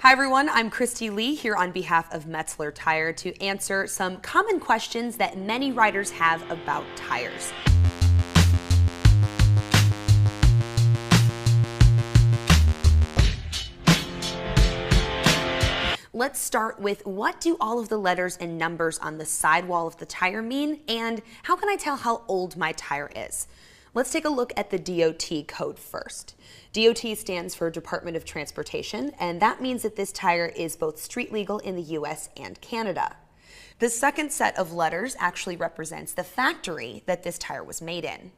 Hi everyone, I'm Christy Lee here on behalf of Metzler Tyre to answer some common questions that many riders have about tires. Let's start with, what do all of the letters and numbers on the sidewall of the tire mean, and how can I tell how old my tire is? Let's take a look at the DOT code first. DOT stands for Department of Transportation, and that means that this tire is both street legal in the US and Canada. The second set of letters actually represents the factory that this tire was made in.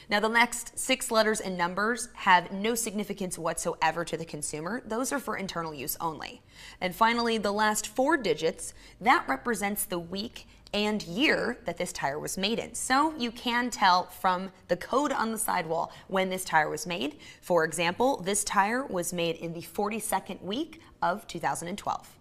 Now, the next 6 letters and numbers have no significance whatsoever to the consumer. Those are for internal use only. And finally, the last 4 digits, that represents the week and year that this tire was made in. So you can tell from the code on the sidewall when this tire was made. For example, this tire was made in the 42nd week of 2012.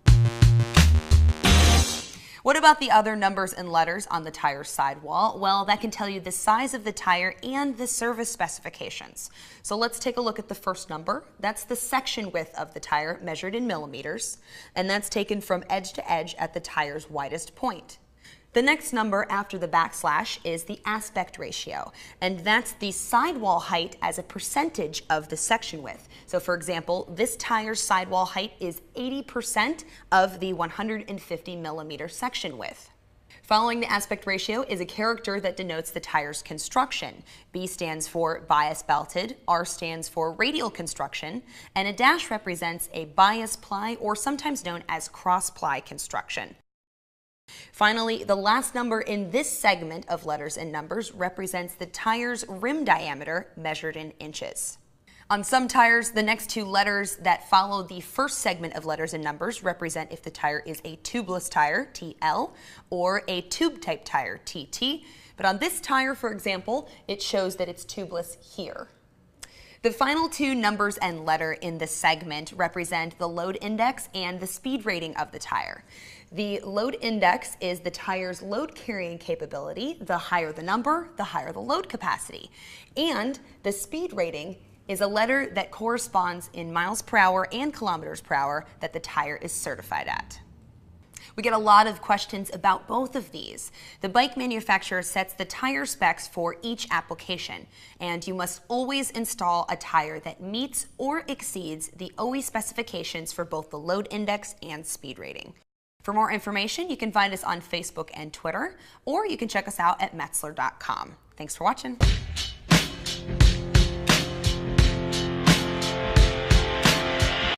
What about the other numbers and letters on the tire sidewall? Well, that can tell you the size of the tire and the service specifications. So let's take a look at the first number. That's the section width of the tire measured in millimeters, and that's taken from edge to edge at the tire's widest point. The next number after the backslash is the aspect ratio, and that's the sidewall height as a percentage of the section width. So for example, this tire's sidewall height is 80% of the 150 millimeter section width. Following the aspect ratio is a character that denotes the tire's construction. B stands for bias belted, R stands for radial construction, and a dash represents a bias ply, or sometimes known as cross ply construction. Finally, the last number in this segment of letters and numbers represents the tire's rim diameter measured in inches. On some tires, the next 2 letters that follow the first segment of letters and numbers represent if the tire is a tubeless tire, TL, or a tube-type tire, TT. But on this tire, for example, it shows that it's tubeless here. The final 2 numbers and letter in this segment represent the load index and the speed rating of the tire. The load index is the tire's load carrying capability. The higher the number, the higher the load capacity. And the speed rating is a letter that corresponds in miles per hour and kilometers per hour that the tire is certified at. We get a lot of questions about both of these. The bike manufacturer sets the tire specs for each application, and you must always install a tire that meets or exceeds the OE specifications for both the load index and speed rating. For more information, you can find us on Facebook and Twitter, or you can check us out at Metzler.com. Thanks for watching.